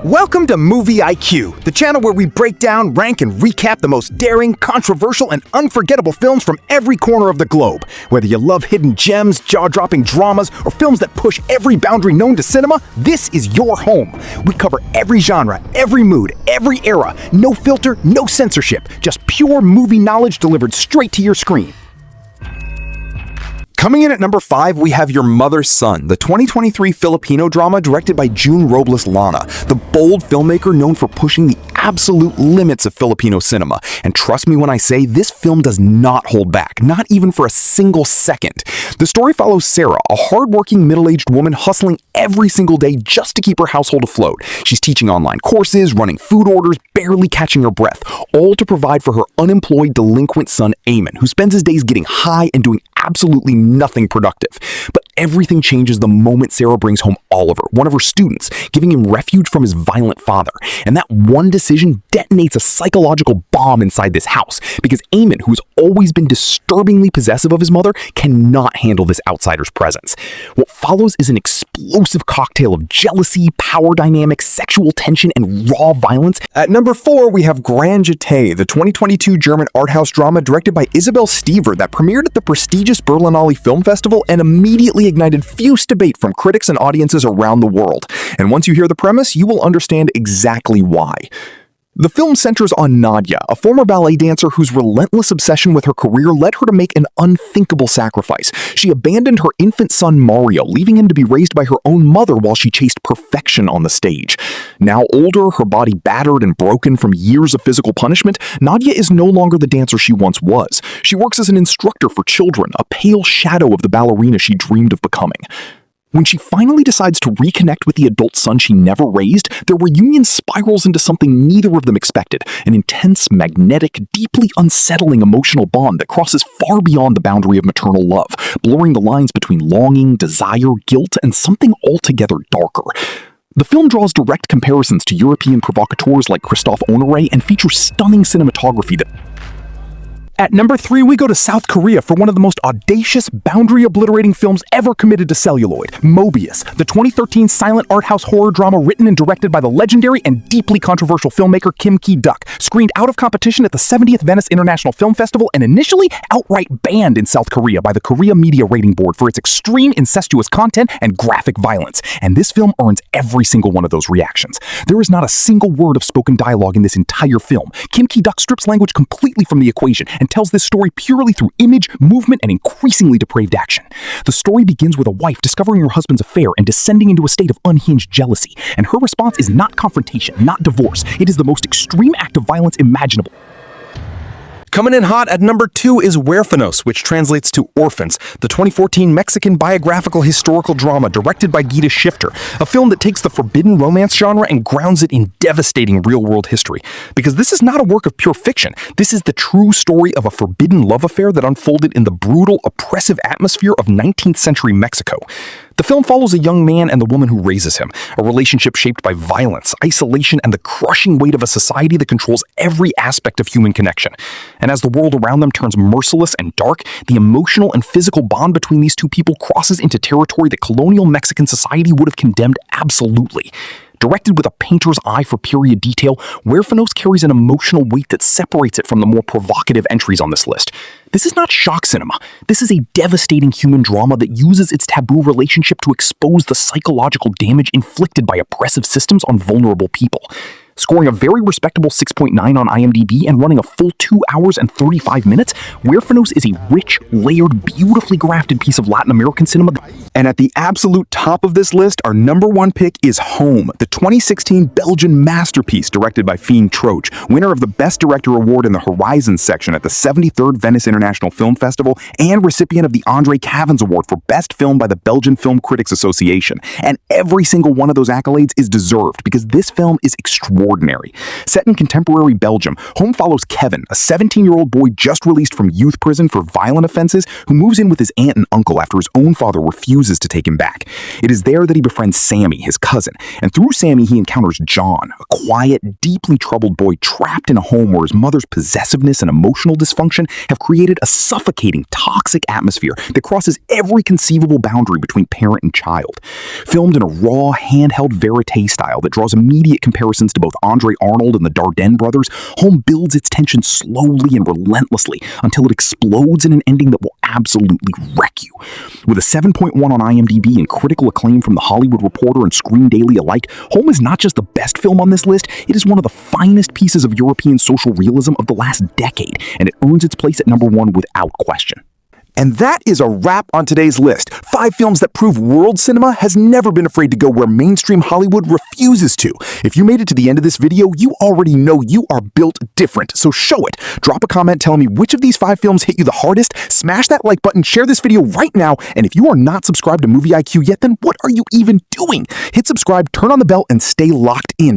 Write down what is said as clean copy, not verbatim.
Welcome to Movie IQ, the channel where we break down, rank, and recap the most daring, controversial, and unforgettable films from every corner of the globe. Whether you love hidden gems, jaw-dropping dramas, or films that push every boundary known to cinema, this is your home. We cover every genre, every mood, every era, no filter, no censorship, just pure movie knowledge delivered straight to your screen. Coming in at number 5, we have Your Mother's Son, the 2023 Filipino drama directed by Jun Lana, the bold filmmaker known for pushing the absolute limits of Filipino cinema. And trust me when I say, this film does not hold back, not even for a single second. The story follows Sarah, a hardworking middle-aged woman hustling every single day just to keep her household afloat. She's teaching online courses, running food orders, barely catching her breath, all to provide for her unemployed delinquent son, Eamon, who spends his days getting high and doing absolutely nothing productive. But everything changes the moment Sarah brings home Oliver, one of her students, giving him refuge from his violent father. And that one decision detonates a psychological bomb inside this house, because Eamon, who's always been disturbingly possessive of his mother, cannot handle this outsider's presence. What follows is an explosive cocktail of jealousy, power dynamics, sexual tension, and raw violence. At number 4, we have Grand Jeté, the 2022 German art house drama directed by Isabelle Stever that premiered at the prestigious Berlinale Film Festival and immediately ignited fierce debate from critics and audiences around the world. And once you hear the premise, you will understand exactly why. The film centers on Nadia, a former ballet dancer whose relentless obsession with her career led her to make an unthinkable sacrifice. She abandoned her infant son Mario, leaving him to be raised by her own mother while she chased perfection on the stage. Now older, her body battered and broken from years of physical punishment, Nadia is no longer the dancer she once was. She works as an instructor for children, a pale shadow of the ballerina she dreamed of becoming. When she finally decides to reconnect with the adult son she never raised, their reunion spirals into something neither of them expected, an intense, magnetic, deeply unsettling emotional bond that crosses far beyond the boundary of maternal love, blurring the lines between longing, desire, guilt, and something altogether darker. The film draws direct comparisons to European provocateurs like Christophe Honoré and features stunning cinematography that... At number 3, we go to South Korea for one of the most audacious, boundary-obliterating films ever committed to celluloid, Moebius, the 2013 silent art house horror drama written and directed by the legendary and deeply controversial filmmaker Kim Ki-duk, screened out of competition at the 70th Venice International Film Festival and initially outright banned in South Korea by the Korea Media Rating Board for its extreme incestuous content and graphic violence. And this film earns every single one of those reactions. There is not a single word of spoken dialogue in this entire film. Kim Ki-duk strips language completely from the equation and tells this story purely through image, movement, and increasingly depraved action. The story begins with a wife discovering her husband's affair and descending into a state of unhinged jealousy, and her response is not confrontation, not divorce. It is the most extreme act of violence imaginable. Coming in hot at number 2 is Huérfanos, which translates to Orphans, the 2014 Mexican biographical historical drama directed by Guita Schyfter, a film that takes the forbidden romance genre and grounds it in devastating real-world history. Because this is not a work of pure fiction, this is the true story of a forbidden love affair that unfolded in the brutal, oppressive atmosphere of 19th century Mexico. The film follows a young man and the woman who raises him, a relationship shaped by violence, isolation, and the crushing weight of a society that controls every aspect of human connection. And as the world around them turns merciless and dark, the emotional and physical bond between these two people crosses into territory that colonial Mexican society would have condemned absolutely. Directed with a painter's eye for period detail, Huérfanos carries an emotional weight that separates it from the more provocative entries on this list. This is not shock cinema. This is a devastating human drama that uses its taboo relationship to expose the psychological damage inflicted by oppressive systems on vulnerable people. Scoring a very respectable 6.9 on IMDb and running a full 2 hours and 35 minutes, Huérfanos is a rich, layered, beautifully grafted piece of Latin American cinema. And at the absolute top of this list, our number 1 pick is Home, the 2016 Belgian masterpiece directed by Fien Troch, winner of the Best Director Award in the Horizons section at the 73rd Venice International Film Festival and recipient of the André Cavins Award for Best Film by the Belgian Film Critics Association. And every single one of those accolades is deserved because this film is extraordinary. extraordinary. Set in contemporary Belgium, Home follows Kevin, a 17-year-old boy just released from youth prison for violent offenses who moves in with his aunt and uncle after his own father refuses to take him back. It is there that he befriends Sammy, his cousin, and through Sammy he encounters John, a quiet, deeply troubled boy trapped in a home where his mother's possessiveness and emotional dysfunction have created a suffocating, toxic atmosphere that crosses every conceivable boundary between parent and child. Filmed in a raw, handheld verite style that draws immediate comparisons to both Andre Arnold and the Dardenne brothers, Home builds its tension slowly and relentlessly until it explodes in an ending that will absolutely wreck you. With a 7.1 on IMDb and critical acclaim from The Hollywood Reporter and Screen Daily alike, Home is not just the best film on this list, it is one of the finest pieces of European social realism of the last decade, and it earns its place at number 1 without question. And that is a wrap on today's list. 5 films that prove world cinema has never been afraid to go where mainstream Hollywood refuses to. If you made it to the end of this video, you already know you are built different, so show it. Drop a comment telling me which of these 5 films hit you the hardest, smash that like button, share this video right now, and if you are not subscribed to Movie IQ yet, then what are you even doing? Hit subscribe, turn on the bell, and stay locked in.